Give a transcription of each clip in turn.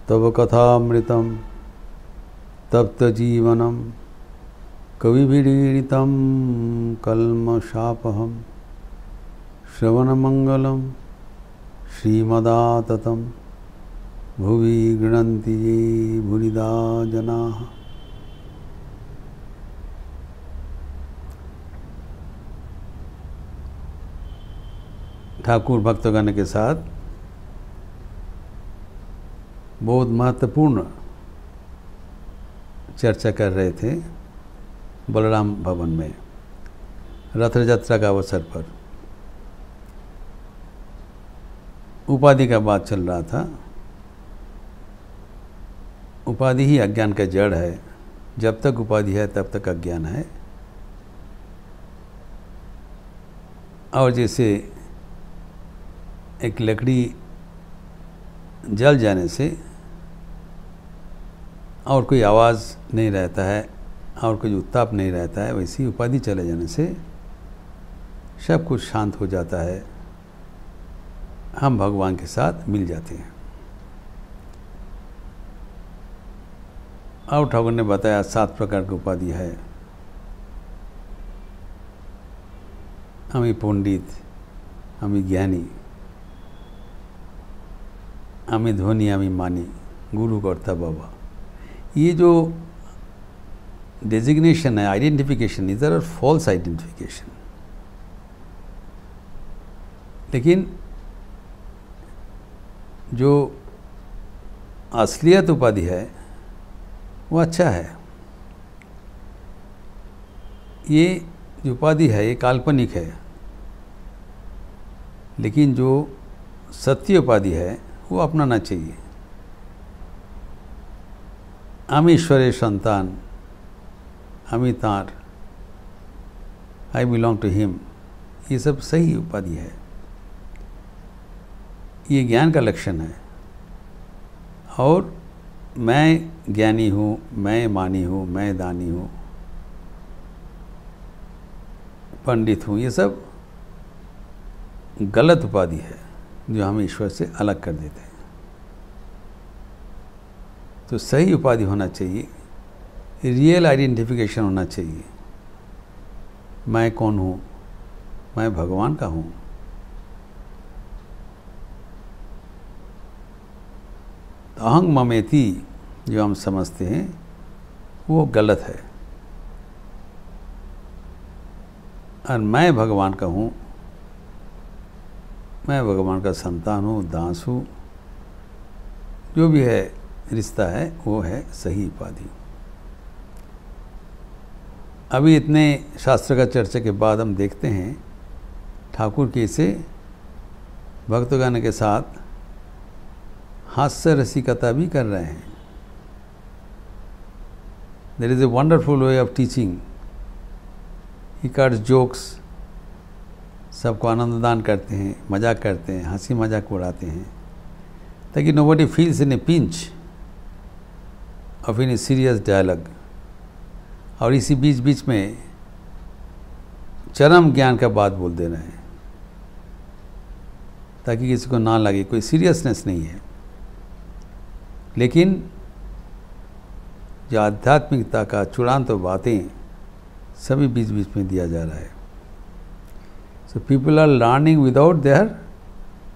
तव कथामृतं तप्तजीवनं कविभिरीडितं कल्मषापहं श्रवणमंगलं श्रीमदाततं भुवि गृह्णन्ति ये भूरिदा जनाः। ठाकुर भक्तगण के साथ बहुत महत्वपूर्ण चर्चा कर रहे थे बलराम भवन में रथ यात्रा का अवसर पर। उपाधि का बात चल रहा था। उपाधि ही अज्ञान का जड़ है। जब तक उपाधि है तब तक अज्ञान है। और जैसे एक लकड़ी जल जाने से और कोई आवाज़ नहीं रहता है और कोई उत्ताप नहीं रहता है, वैसे ही उपाधि चले जाने से सब कुछ शांत हो जाता है। हम भगवान के साथ मिल जाते हैं। और ठाकुर ने बताया 7 प्रकार की उपाधि है। हमें पंडित, हमें ज्ञानी, हमें धोनी, हमें मानी, गुरु कर्ता बाबा। ये जो डेजिग्नेशन है, आइडेंटिफिकेशन, इधर और फॉल्स आइडेंटिफिकेशन। लेकिन जो असलियत उपाधि है वो अच्छा है। ये जो उपाधि है ये काल्पनिक है, लेकिन जो सत्य उपाधि है वो अपनाना चाहिए। हम ईश्वरेर संतान, हम तार, आई बिलोंग टू हिम, ये सब सही उपाधि है। ये ज्ञान का लक्षण है। और मैं ज्ञानी हूँ, मैं मानी हूँ, मैं दानी हूँ, पंडित हूँ, ये सब गलत उपाधि है जो हमें ईश्वर से अलग कर देते हैं। तो सही उपाधि होना चाहिए, रियल आइडेंटिफिकेशन होना चाहिए। मैं कौन हूँ? मैं भगवान का हूँ। अहं ममेति जो हम समझते हैं वो गलत है। और मैं भगवान का हूँ, मैं भगवान का संतान हूँ, दास हूँ, जो भी है रिश्ता है वो है सही उपाधि। अभी इतने शास्त्र का चर्चा के बाद हम देखते हैं ठाकुर कैसे भक्तगण के साथ हास्य रसिकता भी कर रहे हैं। There is a wonderful way of teaching. He cuts jokes, सबको आनंददान करते हैं, मजाक करते हैं, हंसी मजाक उड़ाते हैं, ताकि nobody feels in a pinch of in a serious dialogue. और इसी बीच बीच में चरम ज्ञान का बात बोल दे रहे हैं ताकि किसी को ना लगे कोई सीरियसनेस नहीं है। लेकिन जो आध्यात्मिकता का चूड़ांत बातें सभी बीच बीच में दिया जा रहा है। So people are learning without their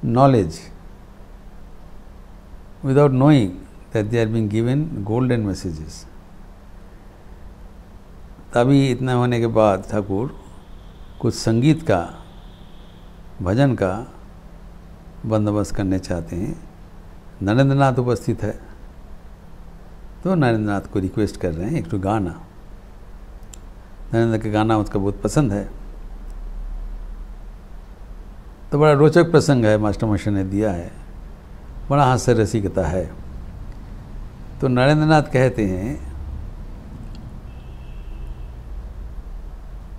knowledge, without knowing that they are being given golden messages. तभी इतना होने के बाद ठाकुर कुछ संगीत का, भजन का बंदोबस्त करने चाहते हैं। नरेंद्रनाथ उपस्थित है तो नरेंद्रनाथ को रिक्वेस्ट कर रहे हैं एक तो गाना। नरेंद्र का गाना उसका बहुत पसंद है। तो बड़ा रोचक प्रसंग है, मास्टर मास्टर ने दिया है, बड़ा हास्य रसिकता है। तो नरेंद्रनाथ कहते हैं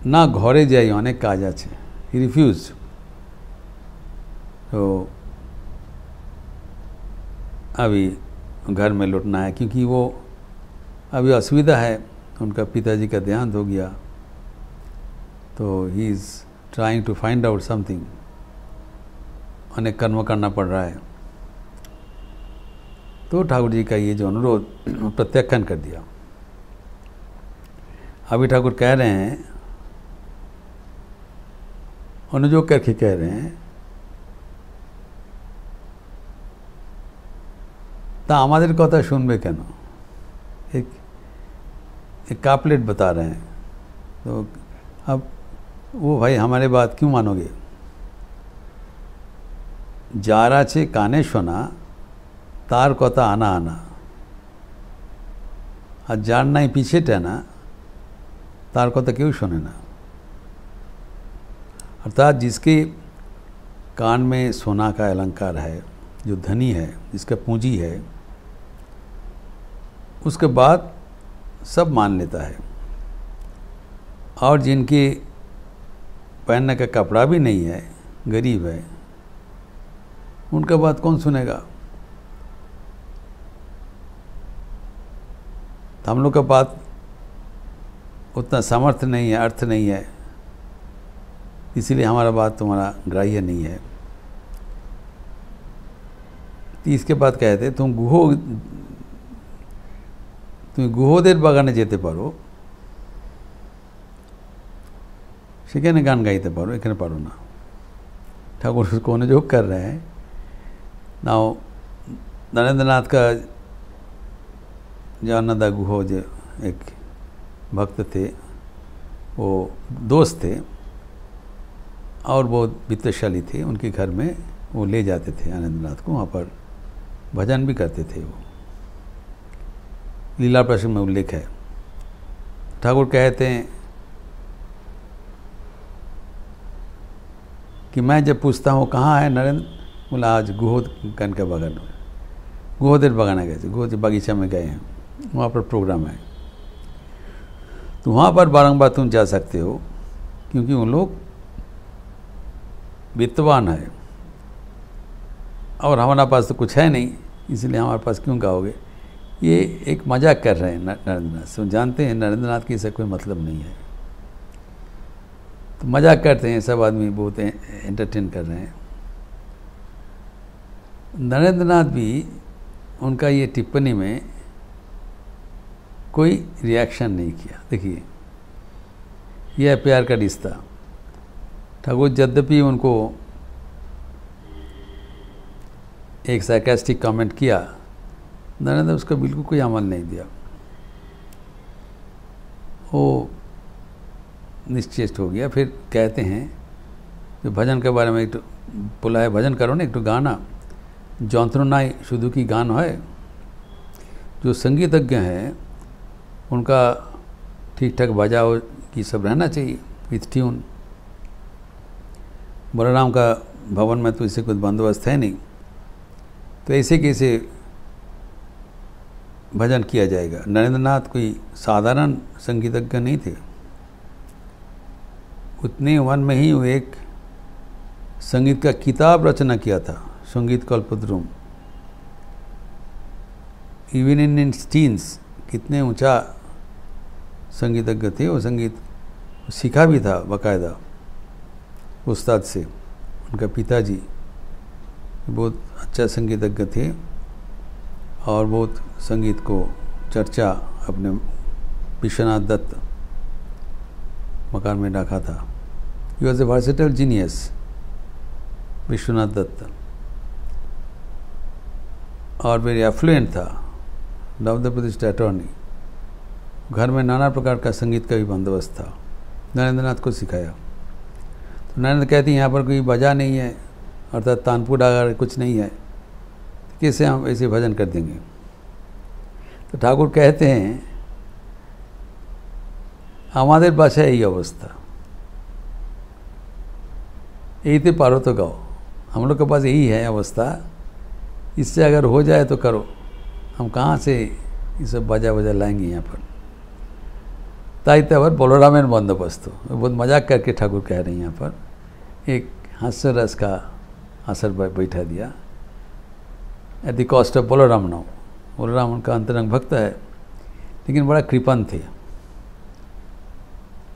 ना घरे যাই অনেক কাজ আছে। He refuse. तो अभी घर में लौटना है क्योंकि वो अभी असुविधा है, उनका पिताजी का देहांत हो गया। तो he is trying to find out something. अनेक कर्म करना पड़ रहा है। तो ठाकुर जी का ये जो अनुरोध प्रत्याख्यान कर दिया। अभी ठाकुर कह रहे हैं, अनुयोग करके कह रहे हैं, ता आमादेर कथा सुनबे केन, एक कापलेट बता रहे हैं। तो अब वो भाई हमारे बात क्यों मानोगे? जार आछे काने शोना तार कथा आना आना, और जार नाई पीछे टेना तार कथा क्यों शोने ना। अर्थात जिसके कान में सोना का अलंकार है, जो धनी है, जिसका पूंजी है, उसके बाद सब मान लेता है। और जिनके पहनने का कपड़ा भी नहीं है, गरीब है, उनका बात कौन सुनेगा? तो हम लोग का बात उतना सामर्थ्य नहीं है, अर्थ नहीं है, इसीलिए हमारा बात तुम्हारा ग्राह्य नहीं है। तो इसके बाद कहते तुम गुहोदेर बागाने जेते पारो, सेखाने गान गाइते पारो, एखाने पारो ना। ठाकुर उसको अनुयोग कर रहे हैं। नाउ नरेंद्रनाथ का जो अन्नदा गुहो जो एक भक्त थे, वो दोस्त थे और बहुत वित्तशाली थे। उनके घर में वो ले जाते थे आनंदनाथ को, वहाँ पर भजन भी करते थे। वो लीला प्रसंग में उल्लेख है। ठाकुर कहते हैं कि मैं जब पूछता हूँ कहाँ है नरेंद्र, बोला आज गुहोदर का बगान, गुहोदेर बगाना गए थे, गुहोदेर बगीचा में गए हैं, वहाँ पर प्रोग्राम है। तो वहाँ पर बारंबार तुम जा सकते हो, क्योंकि उन लोग वित्तवान है और हमारे पास तो कुछ है नहीं, इसलिए हमारे पास क्यों गाओगे। ये एक मजाक कर रहे हैं नरेंद्रनाथ से। जानते हैं नरेंद्रनाथ की इससे कोई मतलब नहीं है, तो मजाक करते हैं सब आदमी, बहुत एंटरटेन कर रहे हैं। नरेंद्रनाथ भी उनका ये टिप्पणी में कोई रिएक्शन नहीं किया। देखिए, यह है प्यार का रिश्ता। ठाकुर यद्यपि उनको एक सार्कास्टिक कमेंट किया, नरेंद्र उसका बिल्कुल कोई अमल नहीं दिया। वो निश्चेष्ट हो गया। फिर कहते हैं जो भजन के बारे में एक बोला है, भजन करो ना, एक तो गाना जंत्रनाई शुद्ध की गान है। जो संगीतज्ञ हैं उनका ठीक ठाक बजाओ की सब रहना चाहिए विथ ट्यून। बलराम का भवन में तो इससे कुछ बंदोबस्त है नहीं, तो ऐसे कैसे भजन किया जाएगा। नरेंद्रनाथ कोई साधारण संगीतज्ञ नहीं थे। उतने उम्र में ही वो एक संगीत का किताब रचना किया था, संगीत कल्पद्रुम। इवन इन टीन्स कितने ऊंचा संगीतज्ञ थे। वो संगीत सीखा भी था बाकायदा उस्ताद से। उनका पिताजी बहुत अच्छा संगीतज्ञ थे और बहुत संगीत को चर्चा अपने विश्वनाथ दत्त मकान में रखा था। He was a versatile genius Vishwanath Dutt, और वेरी एफ्लुएंट था, नवोदय प्रतिष्ठित अटॉर्नी। घर में नाना प्रकार का संगीत का भी बंदोबस्त था, नरेंद्रनाथ को सिखाया। तो नरेंद्र कहती यहाँ पर कोई बजा नहीं है, अर्थात तानपुर अगर कुछ नहीं है, कैसे हम ऐसे भजन कर देंगे। तो ठाकुर कहते हैं हमारे भाषा यही अवस्था, यही तो पारो तो गाओ। हम लोग के पास यही है अवस्था, इससे अगर हो जाए तो करो। हम कहाँ से ये सब बजा बजा लाएंगे यहाँ पर। ताई तबर बलरामेर बंदोबस्त। बहुत मजाक करके ठाकुर कह रहे हैं यहाँ पर। एक हास्य रस का असर बैठा दिया। At the cost of Balram now. Balram उनका अंतरंग भक्त है, लेकिन बड़ा कृपण थे।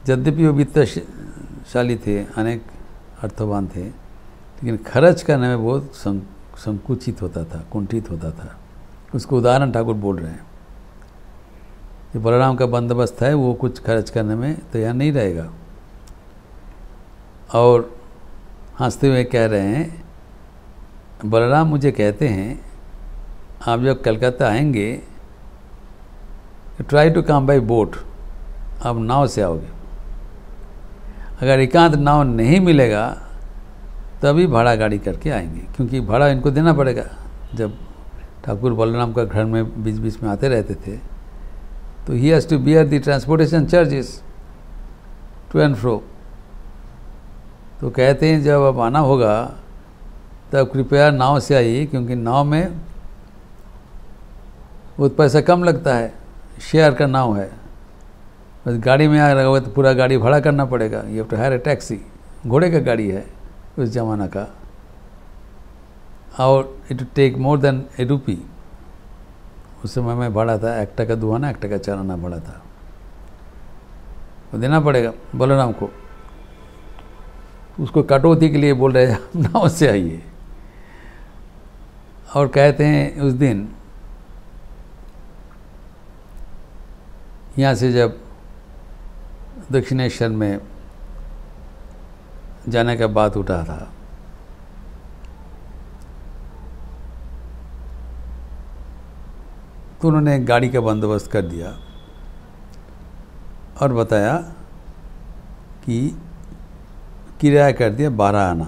यद्यपि वो वित्तशाली थे, अनेक अर्थवान थे, लेकिन खर्च करने में बहुत संकुचित होता था, कुंठित होता था, उसको उदाहरण ठाकुर बोल रहे हैं कि बलराम का बंदोबस्त है, वो कुछ खर्च करने में तैयार नहीं रहेगा। और हंसते हुए कह रहे हैं, बलराम मुझे कहते हैं आप जब कलकत्ता आएंगे try to come by boat, आप नाव से आओगे। अगर एकांत नाव नहीं मिलेगा तभी भाड़ा गाड़ी करके आएंगे, क्योंकि भाड़ा इनको देना पड़ेगा। जब ठाकुर बलराम का घर में बीच बीच में आते रहते थे तो he has to bear the transportation charges to and fro. तो कहते हैं जब अब आना होगा तब कृपया नाव से आइए, क्योंकि नाव में वो पैसा कम लगता है, शेयर का नाव है। बस गाड़ी में आ रहा होगा तो पूरा गाड़ी भाड़ा करना पड़ेगा। ये तो हायर ए टैक्सी, घोड़े का गाड़ी है उस जमाना का, और इट टेक मोर देन ए रुपी। उस समय में भाड़ा था 1 टका 2 आना, 1 टका 4 आना भाड़ा था, वो देना पड़ेगा बलराम को। उसको कटौती के लिए बोल रहे हैं नाव से आइए। और कहते हैं उस दिन यहाँ से जब दक्षिणेश्वर में जाने का बात उठा था तो उन्होंने एक गाड़ी का बंदोबस्त कर दिया और बताया कि किराया कर दिया 12 आना।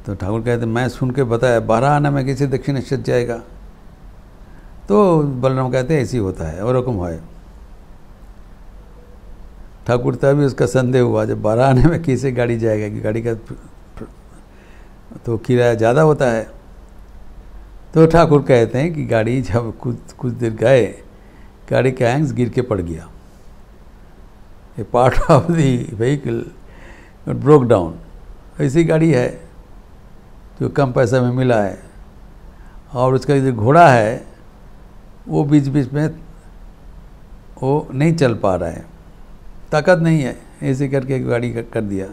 तो ठाकुर कहते मैं सुन के बताया 12 आना में कैसे दक्षिणेश्वर जाएगा। तो बलराम कहते ऐसे ही होता है और हुक्म है। ठाकुर तभी उसका संदेह हुआ जब 12 आने में कैसे गाड़ी जाएगा, कि गाड़ी का तो किराया ज़्यादा होता है। तो ठाकुर कहते हैं कि गाड़ी जब कुछ देर गए, गाड़ी का एंग्स गिर के पड़ गया। A part of the vehicle broke down. ऐसी गाड़ी है जो कम पैसे में मिला है, और उसका जो घोड़ा है वो बीच बीच में वो नहीं चल पा रहा है, ताकत नहीं है, ऐसे करके गाड़ी कर दिया।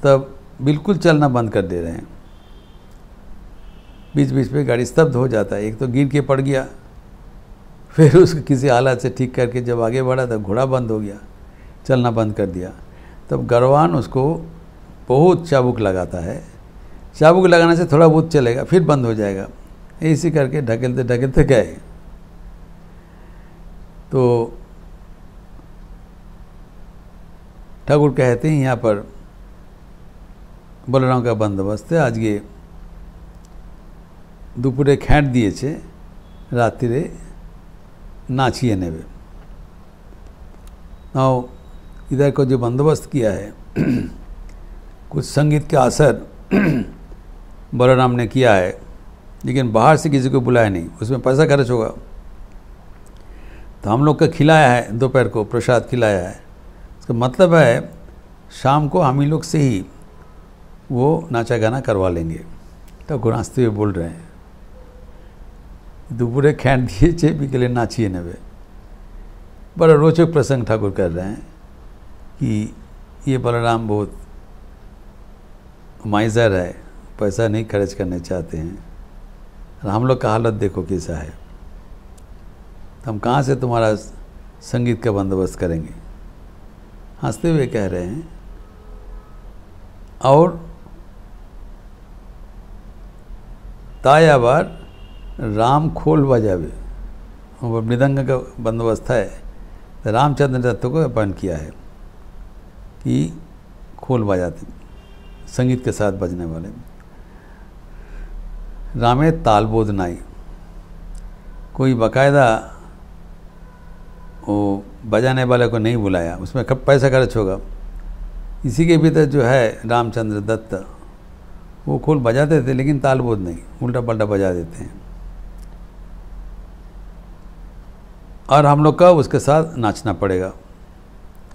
तब बिल्कुल चलना बंद कर दे रहे हैं, बीच बीच में गाड़ी स्तब्ध हो जाता है। एक तो गिर के पड़ गया, फिर उसको किसी हालत से ठीक करके जब आगे बढ़ा तब घोड़ा बंद हो गया, चलना बंद कर दिया। तब गरवान उसको बहुत चाबुक लगाता है, चाबुक लगाने से थोड़ा बहुत चलेगा फिर बंद हो जाएगा, ऐसे करके ढकेलते ढकेलते गए। तो ठाकुर कहते हैं यहाँ पर बलराम का बंदोबस्त है। आज ये दुपुरे खेट दिए रात्रि नाचिए नेवे। नाउ इधर को जो बंदोबस्त किया है कुछ संगीत का असर बलराम ने किया है, लेकिन बाहर से किसी को बुलाया नहीं, उसमें पैसा खर्च होगा। तो हम लोग का खिलाया है, दोपहर को प्रसाद खिलाया है। इसका मतलब है शाम को हम ही लोग से ही वो नाचा गाना करवा लेंगे। तो गुनास्ते हुए बोल रहे हैं दुपुरे खेट दिए भी के लिए नाचिए नवे। बड़ा रोचक प्रसंग ठाकुर कर रहे हैं कि ये बलराम बहुत माइजर है, पैसा नहीं खर्च करने चाहते हैं, और हम लोग का हालत देखो कैसा है। तो हम कहाँ से तुम्हारा संगीत का बंदोबस्त करेंगे। हंसते हुए कह रहे हैं। और ताया बार राम खोल बजावे, वो मृदंग का बंदोबस्त है। तो रामचंद्र दत्त को अपॉइंट किया है कि खोल बजाते, संगीत के साथ बजने वाले। रामे तालबोध नाई, कोई बाकायदा वो बजाने वाले को नहीं बुलाया, उसमें कब पैसा खर्च होगा। इसी के भीतर जो है रामचंद्र दत्त वो खोल बजाते थे, लेकिन तालबोध नहीं, उल्टा पल्टा बजा देते हैं। और हम लोग का उसके साथ नाचना पड़ेगा,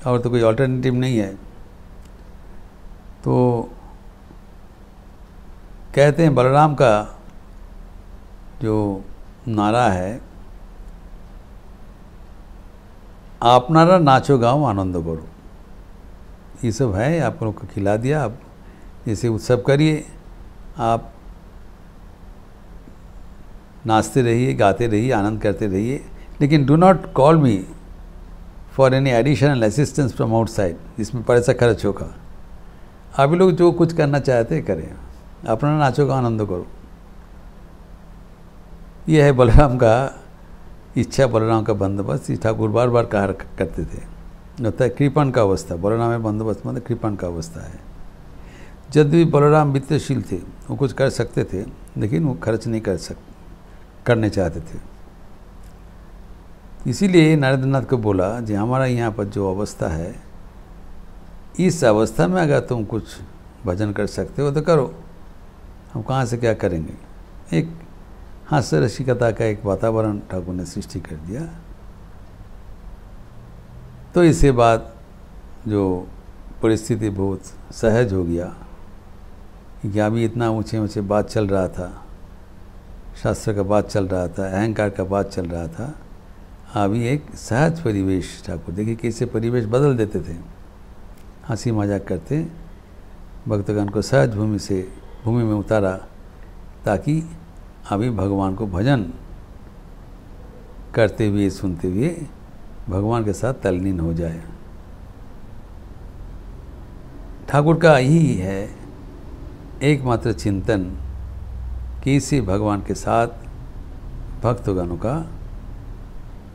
और तो कोई ऑल्टरनेटिव नहीं है। तो कहते हैं बलराम का जो नारा है, आपनारा नाचो गाओ आनंद करो, ये सब है। आप लोग को खिला दिया, आप जैसे उत्सव करिए, आप नाचते रहिए, गाते रहिए, आनंद करते रहिए, लेकिन do not call me for any additional assistance from outside जिसमें पैसा खर्च होगा। आप लोग जो कुछ करना चाहते हैं करें, अपना नाचो का आनंद करो। यह है बलराम का इच्छा, बलराम का बंदोबस्त। ठाकुर बार बार कहा करते थे, होता है कृपण का अवस्था। बलराम में बंदोबस्त मतलब कृपण का अवस्था है। जब भी बलराम वित्तशील थे, वो कुछ कर सकते थे, लेकिन वो खर्च नहीं करने चाहते थे। इसीलिए नरेंद्रनाथ को बोला जी हमारा यहाँ पर जो अवस्था है, इस अवस्था में अगर तुम कुछ भजन कर सकते हो तो करो, हम कहाँ से क्या करेंगे। एक हास्य रसिकता का एक वातावरण ठाकुर ने सृष्टि कर दिया। तो इसके बाद जो परिस्थिति बहुत सहज हो गया, क्योंकि अभी इतना ऊंचे ऊंचे बात चल रहा था, शास्त्र का बात चल रहा था, अहंकार का बात चल रहा था। अभी एक सहज परिवेश, ठाकुर देखिए कैसे परिवेश बदल देते थे, हंसी मजाक करते, भक्तगण को सहज भूमि में उतारा, ताकि अभी भगवान को भजन करते हुए सुनते हुए भगवान के साथ तल्लीन हो जाए। ठाकुर का यही है एकमात्र चिंतन कि इसे भगवान के साथ भक्तगणों का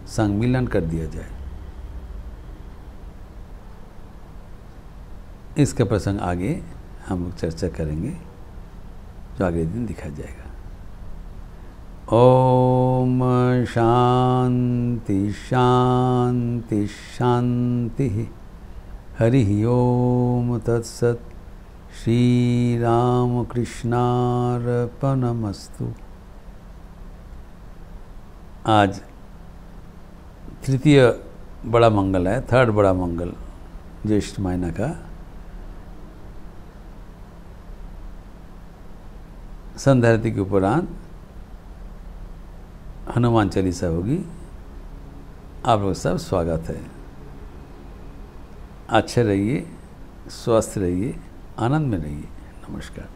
संमिलन कर दिया जाए। इसका प्रसंग आगे हम लोग चर्चा करेंगे, जो अगले दिन दिखा जाएगा। ओम शांति शांति शांति। हरि ओम तत्सत। श्री राम कृष्णार्पणमस्तु। आज तृतीय बड़ा मंगल है, थर्ड बड़ा मंगल ज्येष्ठ महीना का। संध्या आरती के उपरांत हनुमान चालीसा होगी। आप लोग सब स्वागत है। अच्छे रहिए, स्वस्थ रहिए, आनंद में रहिए। नमस्कार।